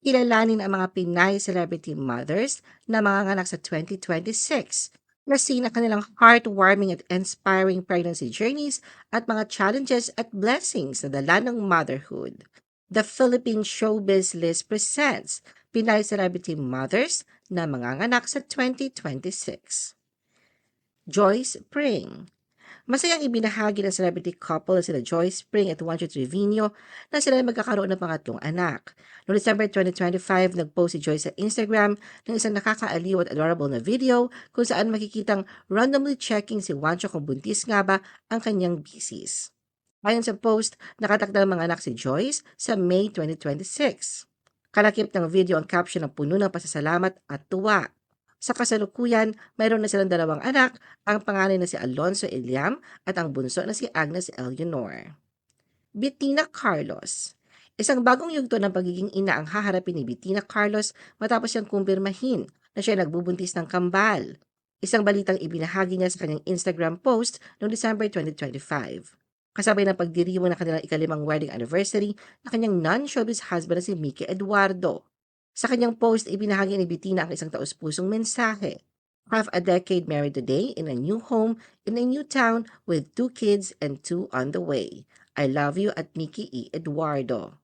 Kilalanin ang mga Pinay celebrity mothers na manganganak sa 2026 na seen ang kanilang heartwarming at inspiring pregnancy journeys at mga challenges at blessings na dala ng motherhood. The Philippine Showbiz List presents Pinay celebrity mothers na manganganak sa 2026. Joyce Pring. Masayang ibinahagi ng celebrity couple na sina Joyce Spring at Juancho Trevino na sila ay magkakaroon ng pangatlong anak. Noong December 2025, nag-post si Joyce sa Instagram ng isang nakakaaliw at adorable na video kung saan makikitang randomly checking si Juancho kung buntis nga ba ang kanyang bisis. Ayon sa post, nakatakdang mga anak si Joyce sa May 2026. Kalakip ng video ang caption ng puno ng pasasalamat at tuwa. Sa kasalukuyan, mayroon na silang dalawang anak, ang panganay na si Alonso Eliam at ang bunso na si Agnes Eleanor. Bettina Carlos. Isang bagong yugto ng pagiging ina ang haharapin ni Bettina Carlos matapos siyang kumpirmahin na siya nagbubuntis ng kambal. Isang balitang ibinahagi niya sa kanyang Instagram post noong December 2025. Kasabay ng pagdiriwang ng kanilang ikalimang wedding anniversary na kanyang non-showbiz husband na si Mickey Eduardo. Sa kanyang post, ibinahagi ni Bettina ang isang taus-pusong mensahe. Half a decade married today in a new home, in a new town, with 2 kids and 2 on the way. I love you at Mickey E. Eduardo.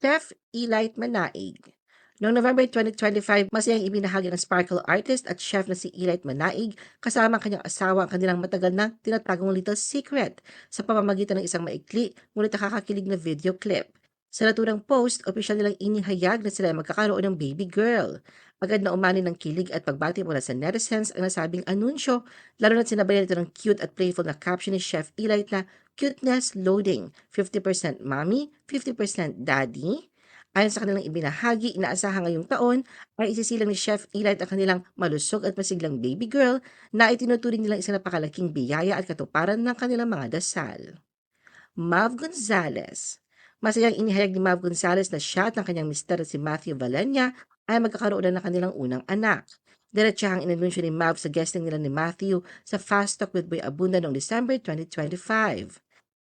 Chef Elite Manaig. Noong November 2025, masayang ibinahagi ng sparkle artist at chef na si Elite Manaig kasama ang kanyang asawa ang kanilang matagal na tinatagong little secret sa pamamagitan ng isang maikli ngunit nakakakilig na video clip. Sa naturang post, opisyal nilang inihayag na sila ay magkakaroon ng baby girl. Agad na umani ng kilig at pagbati mula sa netizens ang nasabing anunsyo, lalo na't sinabayan ito ng cute at playful na caption ni Chef Elite na cuteness loading, 50% mommy, 50% daddy. Ayon sa kanilang ibinahagi, inaasahan ngayong taon ay isisilang ni Chef Elite ang kanilang malusog at masiglang baby girl na itinuturing nilang isang napakalaking biyaya at katuparan ng kanilang mga dasal. Mav Gonzalez. Masayang inihayag ni Mav Gonzalez na siya at ng kanyang mister na si Matthew Valenya ay magkakaroon na ng kanilang unang anak. Diretsahang inanunsyo ni Mav sa guesting nila ni Matthew sa Fast Talk with Boy Abunda noong December 2025.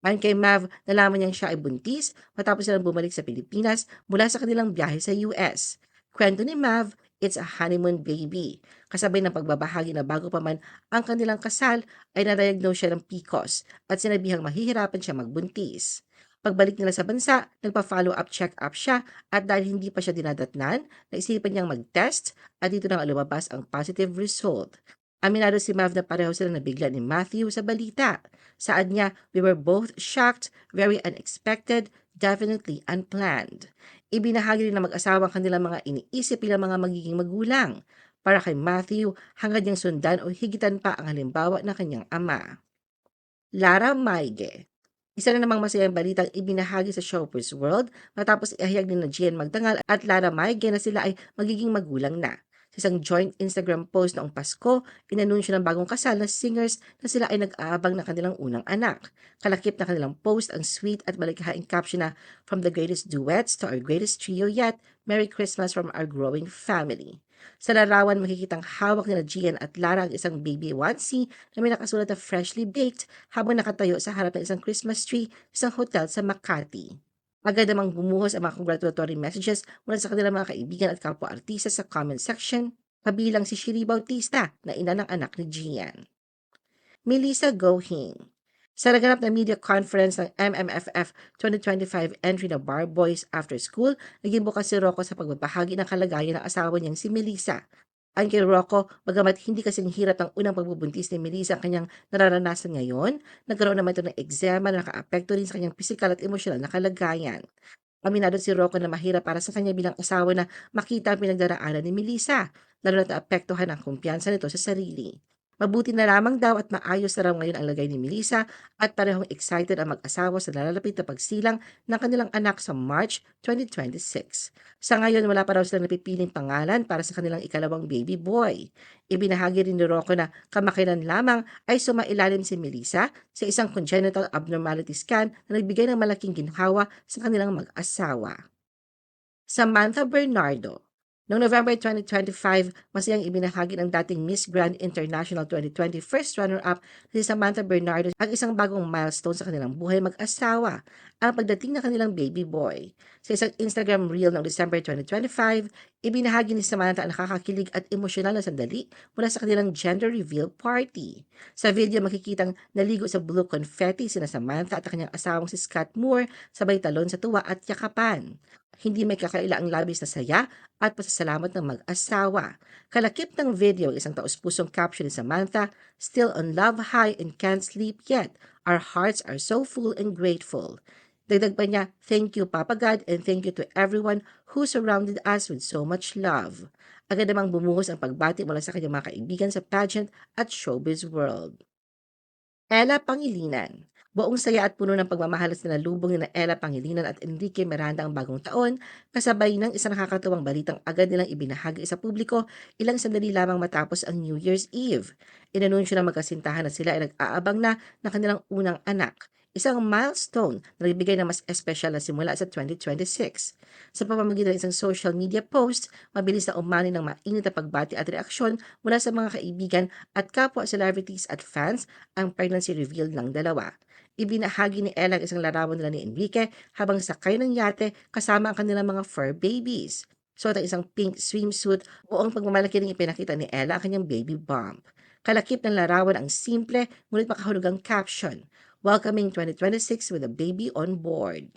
Ayon kay Mav, nalaman niyang siya ay buntis matapos silang bumalik sa Pilipinas mula sa kanilang biyahe sa US. Kwento ni Mav, it's a honeymoon baby. Kasabay ng pagbabahagi na bago pa man ang kanilang kasal ay na-diagnose siya ng PCOS at sinabihang mahihirapan siya magbuntis. Pagbalik nila sa bansa, nagpa-follow-up check-up siya at dahil hindi pa siya dinadatnan, naisipan niyang mag-test at dito nang lumabas ang positive result. Aminado si Mav na pareho silang nabigla ni Matthew sa balita. Saad niya, we were both shocked, very unexpected, definitely unplanned. Ibinahagi rin ng mag-asawa ang kanilang mga iniisip bilang mga magiging magulang. Para kay Matthew, hangad niyang sundan o higitan pa ang halimbawa ng kanyang ama. Lara Maige. Isa na namang masayang balitang ibinahagi sa Showbiz World matapos ihayag ni na Gian Magdangal at Lara Maige na sila ay magiging magulang na. Sa isang joint Instagram post noong Pasko, inanunsyo ng bagong kasal na singers na sila ay nag-aabang ng kanilang unang anak. Kalakip na kanilang post ang sweet at malikhaing caption na from the greatest duets to our greatest trio yet, Merry Christmas from our growing family. Sa larawan, makikitang hawak nila Gian at Lara ang isang baby onesie na may nakasulat na freshly baked habang nakatayo sa harap ng isang Christmas tree sa isang hotel sa Makati. Agad namang bumuhos ang mga congratulatory messages mula sa kanilang mga kaibigan at kapwa-artista sa comment section, kabilang si Shiri Bautista na ina ng anak ni Gian. Melissa Gohing. Sa naganap na media conference ng MMFF 2025 entry na Bar Boys After School, naging bukas si Rocco sa pagbabahagi ng kalagayan ng asawa niyang si Melissa. Ayon kay Rocco, bagamat hindi kasing hirap ang unang pagbubuntis ni Melissa ang kanyang nararanasan ngayon, nagkaroon naman ito ng eksema na nakaapekto rin sa kanyang pisikal at emosyonal na kalagayan. Aminado si Rocco na mahirap para sa kanya bilang asawa na makita ang pinagdaraanan ni Melissa, lalo na naapektuhan ang kumpiyansa nito sa sarili. Mabuti na lamang daw at maayos na raw ngayon ang lagay ni Melissa at parehong excited ang mag-asawa sa nalalapit na pagsilang ng kanilang anak sa March 2026. Sa ngayon, wala pa raw silang napipiling pangalan para sa kanilang ikalawang baby boy. Ibinahagi rin ni Rocco na kamakailan lamang ay sumailalim si Melissa sa isang congenital abnormality scan na nagbigay ng malaking ginhawa sa kanilang mag-asawa. Samantha Bernardo. Noong November 2025, masayang ibinahagi ng dating Miss Grand International 2020 first runner-up na si Samantha Bernardo ang isang bagong milestone sa kanilang buhay mag-asawa, ang pagdating ng kanilang baby boy. Sa isang Instagram reel noong December 2025, ibinahagi ni Samantha ang nakakakilig at emosyonal na sandali mula sa kanilang gender reveal party. Sa video, makikitang naligo sa blue confetti sina Samantha at ang kanyang asawang si Scott Moore sabay talon sa tuwa at yakapan. Hindi may kakaila ang labis na saya at pasasalamat ng mag-asawa. Kalakip ng video, isang taus-pusong caption ni Samantha, "Still on love high and can't sleep yet. Our hearts are so full and grateful." Dagdag pa niya, "Thank you, Papa God, and thank you to everyone who surrounded us with so much love." Agad namang bumuhos ang pagbati mula sa kanyang mga kaibigan sa pageant at showbiz world. Ella Pangilinan. Buong saya at puno ng pagmamahal na sinalubong ni na Ella Pangilinan at Enrique Miranda ang bagong taon, kasabay ng isang nakakatuwang balitang agad nilang ibinahagi sa publiko ilang sandali lamang matapos ang New Year's Eve. Inanunsyo ng magkasintahan na sila ay nag-aabang na ng kanilang unang anak. Isang milestone na nagbigay ng mas espesyal na simula sa 2026. Sa pamamagitan ng isang social media post, mabilis na umani ng mainit na pagbati at reaksyon mula sa mga kaibigan at kapwa celebrities at fans ang pregnancy reveal ng dalawa. Ibinahagi ni Ella ang isang larawan nila ni Enrique habang sakay ng yate kasama ang kanilang mga fur babies. Suot ang isang pink swimsuit, buong pagmamalaki rin ipinakita ni Ella ang kanyang baby bump. Kalakip ng larawan ang simple ngunit makahulugang caption, "Welcoming 2026 with a baby on board."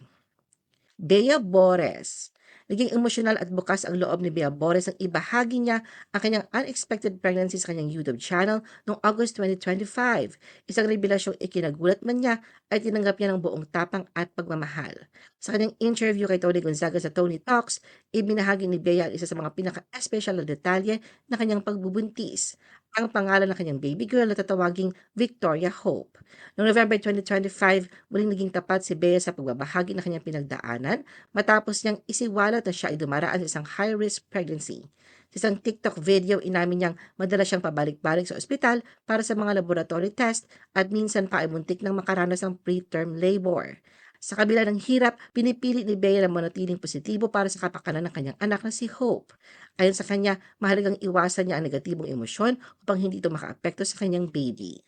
Bea Bores. Naging emosyonal at bukas ang loob ni Bea Bores nang ibahagi niya ang kanyang unexpected pregnancy sa kanyang YouTube channel noong August 2025. Isang revelasyong ikinagulat man niya ay tinanggap niya ng buong tapang at pagmamahal. Sa kanyang interview kay Tony Gonzaga sa Tony Talks, ibinahagi ni Bea ang isa sa mga pinaka-espesyal na detalye na kanyang pagbubuntis. Ang pangalan ng kanyang baby girl na tatawaging Victoria Hope. Noong November 2025, muling naging tapat si Bea sa pagbabahagi ng kanyang pinagdaanan matapos niyang isiwalat na siya ay dumaraan sa isang high-risk pregnancy. Sa isang TikTok video, inamin niyang madalas siyang pabalik-balik sa ospital para sa mga laboratory test at minsan pa ay muntik nang makaranas ng preterm labor. Sa kabila ng hirap, pinipili ni Bea na manatiling positibo para sa kapakanan ng kanyang anak na si Hope. Ayon sa kanya, mahalagang iwasan niya ang negatibong emosyon upang hindi ito makaapekto sa kanyang baby.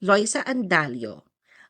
Loisa Andalio.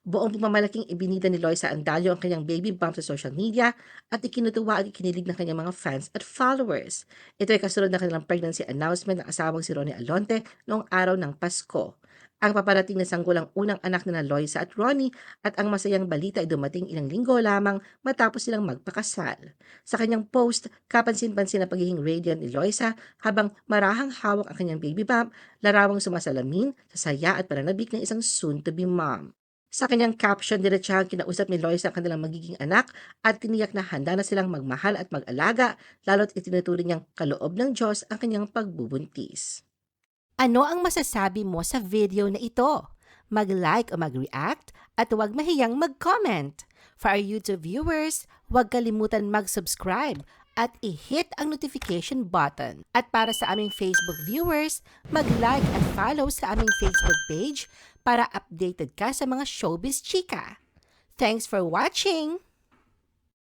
Buong pagmamalaking ibinida ni Loisa Andalio ang kanyang baby bump sa social media at ikinutuwa at ikinilig ng kanyang mga fans at followers. Ito ay kasunod ng kanilang pregnancy announcement ng asawang si Ronnie Alonte noong araw ng Pasko. Ang paparating na sanggulang unang anak na Loisa at Ronnie at ang masayang balita ay dumating ilang linggo lamang matapos silang magpakasal. Sa kanyang post, kapansin-pansin ang pagiging radiant ni Loisa habang marahang hawak ang kanyang baby bump, larawang sumasalamin sa saya at pananabik ng isang soon-to-be mom. Sa kanyang caption, diretsahang kinausap ni Loisa ang kanilang magiging anak at tiniyak na handa na silang magmahal at mag-alaga, lalo't itinuturing niyang kaloob ng Diyos ang kanyang pagbubuntis. Ano ang masasabi mo sa video na ito? Mag-like o mag-react at huwag mahiyang mag-comment. For our YouTube viewers, huwag kalimutan mag-subscribe at i-hit ang notification button. At para sa aming Facebook viewers, mag-like at follow sa aming Facebook page para updated ka sa mga showbiz chika. Thanks for watching!